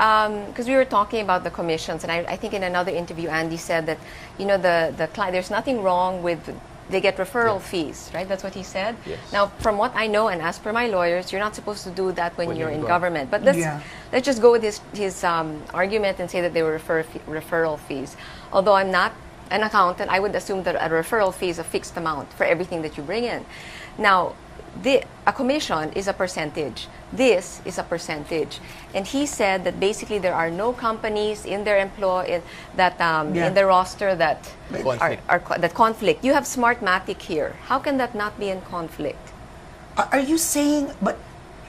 because we were talking about the commissions, and I think in another interview, Andy said that, you know, the client, there's nothing wrong with, they get referral fees, right? That's what he said. Yes. Now, from what I know, and as per my lawyers, you're not supposed to do that when you're in government. But let's just go with his argument and say that they were referral fees. Although I'm not an accountant, I would assume that a referral fee is a fixed amount for everything that you bring in. Now, a commission is a percentage. This is a percentage. And he said that basically there are no companies in their in their roster that that conflict. You have SMARTMATIC here. How can that not be in conflict? Are you saying, but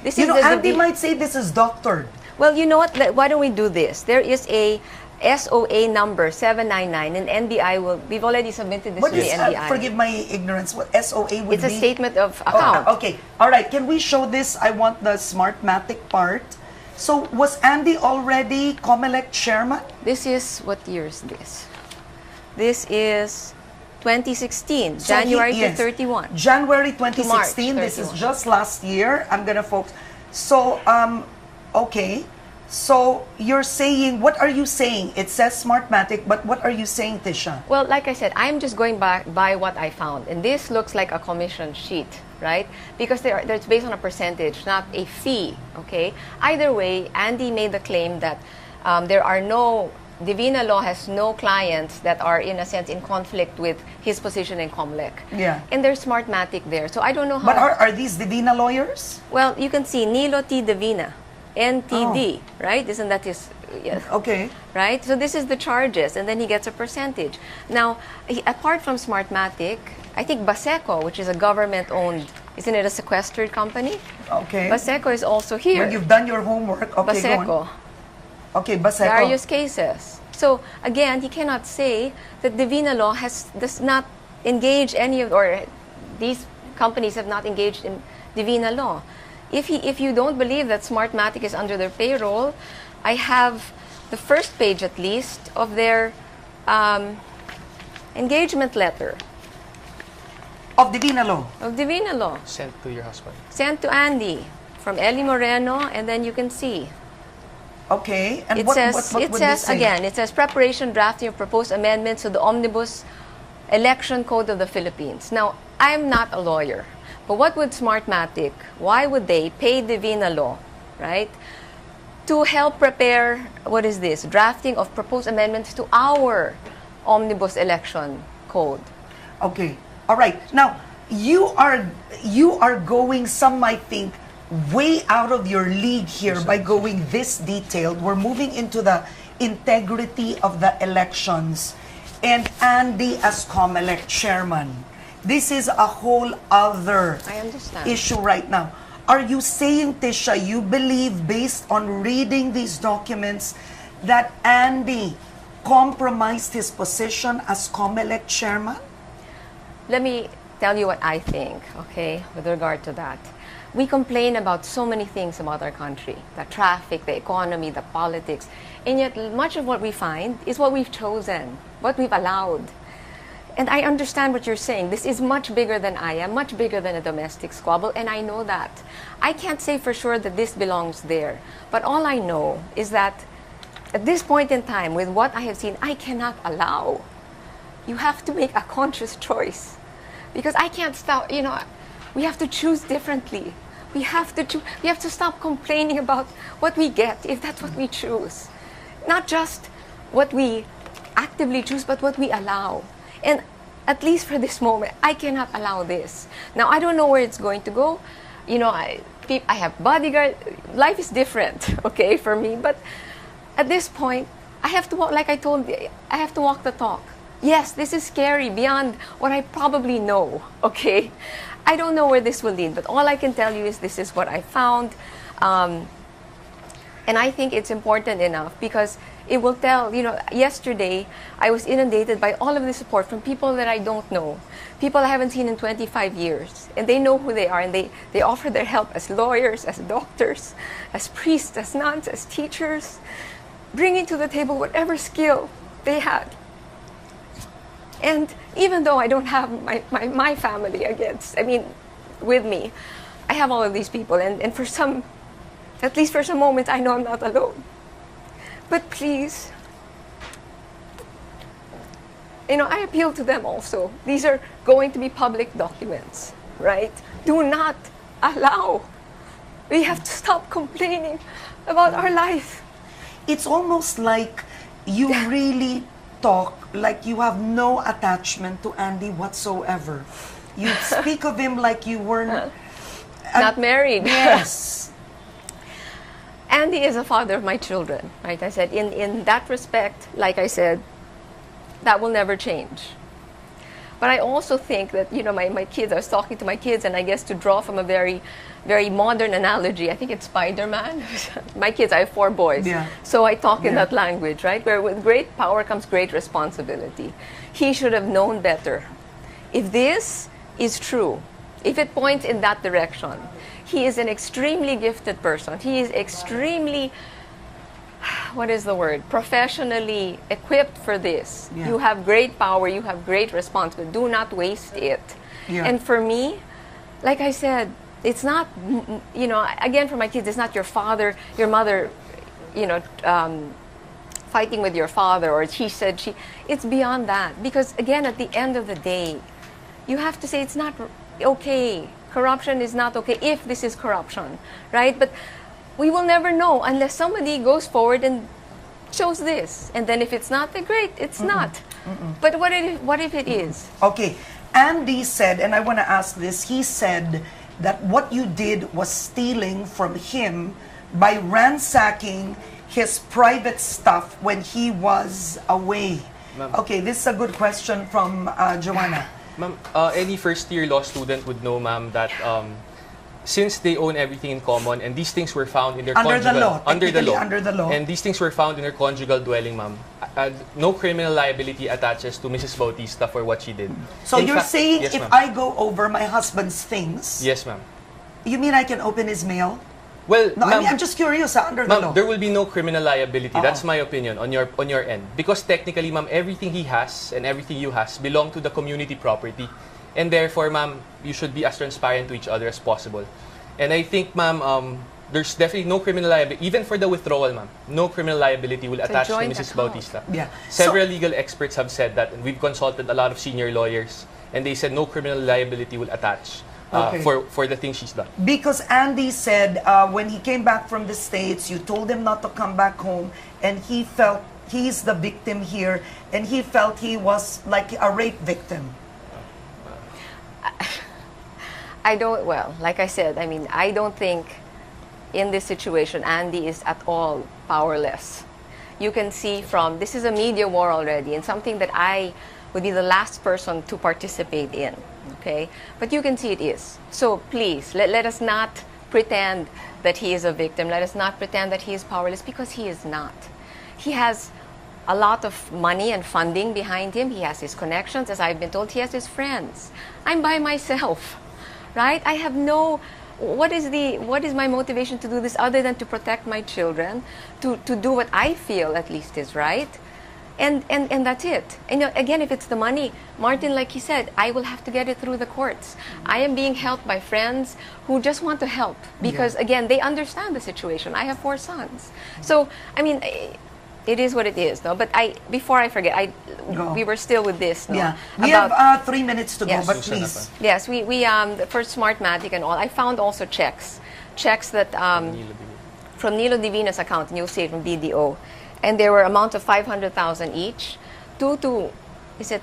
this you know, Andy might say this is doctored. Well, you know what? Why don't we do this? There is a SOA number 799, and NBI we've already submitted this to the NBI. Forgive my ignorance, what SOA would be? It's a statement of account. Okay, all right, can we show this? I want the SMARTMATIC part. So, was Andy already COMELEC chairman? This is, what year is this? This is 2016, so January to 31. January 2016, this is just last year. I'm gonna focus. So, okay. So, you're saying, what are you saying? It says SMARTMATIC, but what are you saying, Tisha? Well, like I said, I'm just going by what I found. And this looks like a commission sheet, right? Because it's based on a percentage, not a fee, okay? Either way, Andy made the claim that there are Divina Law has no clients that are, in a sense, in conflict with his position in COMELEC. Yeah. And there's SMARTMATIC there. So, I don't know how... But are these Divina lawyers? Well, you can see Nilo T. Divina. NTD, right? Isn't that his... Yes. Okay. Right? So this is the charges, and then he gets a percentage. Now, apart from SMARTMATIC, I think Baseco, which is a government-owned, isn't it a sequestered company? Okay. Baseco is also here. Well, you've done your homework. Okay, Baseco. go on. Okay, Baseco. Various cases. So, again, he cannot say that Divina Law does not engage any of, or these companies have not engaged in Divina Law. If you don't believe that SMARTMATIC is under their payroll, I have the first page at least of their engagement letter. Of Divina Law? Of Divina Law. Sent to your husband. Sent to Andy from Eli Moreno, and then you can see. Okay, and it what says, would this say? Again, it says preparation, drafting of proposed amendments to the Omnibus Election Code of the Philippines. Now, I'm not a lawyer. But what would SMARTMATIC, why would they pay Divina Law, right, to help prepare, what is this, drafting of proposed amendments to our Omnibus Election Code? Okay, all right. Now, you are going, some might think, way out of your league here by going this detailed. We're moving into the integrity of the elections, and Andy as COMELEC chairman. This is a whole other issue right now. Are you saying, Tisha, you believe, based on reading these documents, that Andy compromised his position as COMELEC chairman? Let me tell you what I think, okay, with regard to that. We complain about so many things about our country, the traffic, the economy, the politics, and yet much of what we find is what we've chosen, what we've allowed. And I understand what you're saying. This is much bigger than I am, much bigger than a domestic squabble, and I know that. I can't say for sure that this belongs there. But all I know is that at this point in time, with what I have seen, I cannot allow. You have to make a conscious choice. Because I can't stop, you know, we have to choose differently. We have to stop complaining about what we get, if that's what we choose. Not just what we actively choose, but what we allow. And at least for this moment, I cannot allow this. Now, I don't know where it's going to go. You know, I have bodyguard. Life is different, okay, for me. But at this point, I have to walk, like I told you, I have to walk the talk. Yes, this is scary beyond what I probably know, okay? I don't know where this will lead, but all I can tell you is this is what I found. And I think it's important enough because it will tell, you know, yesterday I was inundated by all of the support from people that I don't know, people I haven't seen in 25 years, and they know who they are, and they offer their help as lawyers, as doctors, as priests, as nuns, as teachers, bringing to the table whatever skill they had. And even though I don't have my family with me, I have all of these people, and for some, at least for some moments, I know I'm not alone. But please, I appeal to them also. These are going to be public documents, right? Do not allow. We have to stop complaining about our life. It's almost like you really talk like you have no attachment to Andy whatsoever. You speak of him like you weren't not married. Yes. Andy is a father of my children, right? I said, in that respect, like I said, that will never change. But I also think that, my kids, I was talking to my kids, and I guess to draw from a very, very modern analogy, I think it's Spider-Man. My kids, I have 4 boys. Yeah. So I talk in that language, right? Where with great power comes great responsibility. He should have known better. If this is true, if it points in that direction, he is an extremely gifted person. He is extremely, what is the word? Professionally equipped for this. Yeah. You have great power, you have great responsibility. Do not waste it. Yeah. And for me, like I said, it's not, again for my kids, it's not your father, your mother, fighting with your father, or he said, she. It's beyond that. Because again, at the end of the day, you have to say it's not okay. Corruption is not okay if this is corruption, right? But we will never know unless somebody goes forward and shows this. And then if it's not, then great, it's not. But what if it is? Okay. Andy said, and I want to ask this, he said that what you did was stealing from him by ransacking his private stuff when he was away. Okay, this is a good question from Joanna. Ma'am, any first-year law student would know, ma'am, that since they own everything in common and these things were found in their Under conjugal... the law. Under the law. And these things were found in their conjugal dwelling, ma'am. No criminal liability attaches to Mrs. Bautista for what she did. So In you're fact, saying yes, if ma'am. I go over my husband's things, Yes, ma'am. you mean I can open his mail? Well, No, I ma'am, mean, I'm just curious, under the law. ma'am, there will be no criminal liability. That's my opinion on your end. Because technically, ma'am, everything he has and everything you has belong to the community property. And therefore, ma'am, you should be as transparent to each other as possible. And I think, ma'am, there's definitely no criminal liability. Even for the withdrawal, ma'am, no criminal liability will attach to joint Mrs. account. Bautista. Yeah. Several legal experts have said that, and we've consulted a lot of senior lawyers, and they said no criminal liability will attach for the things she's done. Because Andy said when he came back from the States, you told him not to come back home, and he felt he's the victim here, and he felt he was like a rape victim. Like I said, I don't think in this situation Andy is at all powerless. You can see this is a media war already, and something that I would be the last person to participate in, okay? But you can see it is. So please, let us not pretend that he is a victim. Let us not pretend that he is powerless, because he is not. He has a lot of money and funding behind him. He has his connections. As I've been told, he has his friends. I'm by myself, right? I have no... What is my motivation to do this other than to protect my children, to do what I feel at least is right? And that's it. And again, if it's the money, Martin, like he said, I will have to get it through the courts. I am being helped by friends who just want to help because, again, they understand the situation. I have 4 sons. So, it is what it is, no? But before I forget, we were still with this, no? Yeah, we have 3 minutes to go, but please. Yes, we for SMARTMATIC and all, I found also checks that from Nilo Divina's account, and you'll see it from BDO, and there were amount of 500,000 each, to Susan.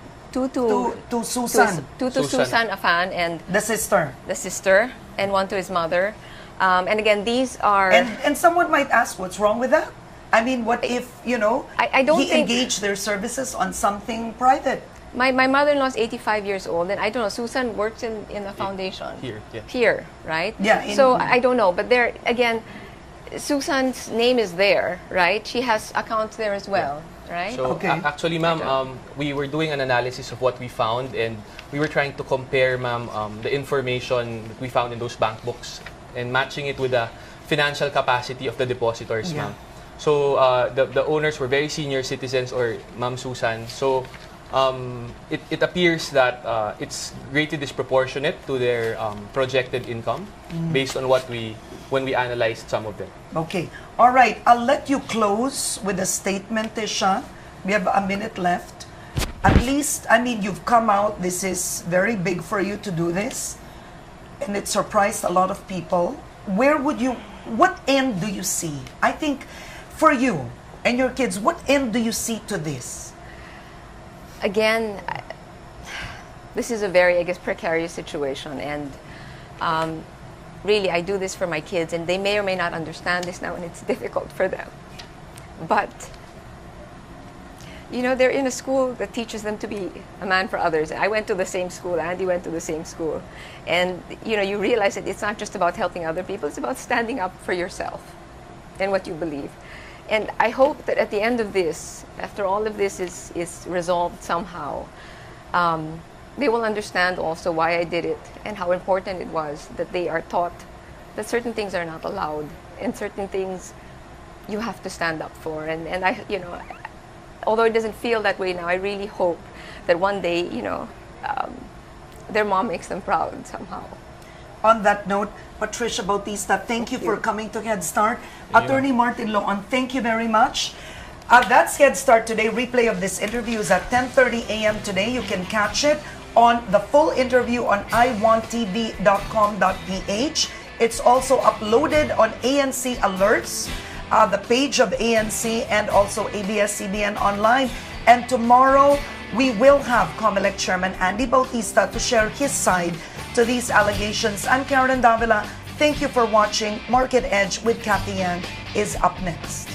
To Susan Afan and The sister, and one to his mother, and again these are. And someone might ask, what's wrong with that? What if, I don't he engaged their services on something private? My mother-in-law is 85 years old, and I don't know, Susan works in a foundation. Here, right? Yeah. So I don't know, but there, again, Susan's name is there, right? She has accounts there as well, right? So actually, ma'am, we were doing an analysis of what we found, and we were trying to compare, ma'am, the information that we found in those bank books and matching it with the financial capacity of the depositors, ma'am. So the owners were very senior citizens, or Ma'am Susan. So it appears that it's greatly disproportionate to their projected income based on when we analyzed some of them. Okay. All right. I'll let you close with a statement, Tisha. We have a minute left. At least, I mean, you've come out. This is very big for you to do this. And it surprised a lot of people. What end do you see? I think for you and your kids, what end do you see to this? Again, this is a very, I guess, precarious situation, and really, I do this for my kids, and they may or may not understand this now, and it's difficult for them. But, you know, they're in a school that teaches them to be a man for others. I went to the same school, Andy went to the same school, and, you know, you realize that it's not just about helping other people, it's about standing up for yourself and what you believe. And I hope that at the end of this, after all of this is resolved somehow, they will understand also why I did it and how important it was that they are taught that certain things are not allowed and certain things you have to stand up for. And I, you know, although it doesn't feel that way now, I really hope that one day, you know, their mom makes them proud somehow. On that note, Patricia Bautista, thank you for coming to Head Start. Attorney Martin Loan, thank you very much. That's Head Start today. Replay of this interview is at 10:30 a.m. today. You can catch it on the full interview on iwanttv.com.ph. It's also uploaded on ANC Alerts, the page of ANC, and also ABS-CBN Online. And tomorrow, we will have COMELEC Chairman Andy Bautista to share his side to these allegations. I'm Karen Davila. Thank you for watching. Market Edge with Kathy Yang is up next.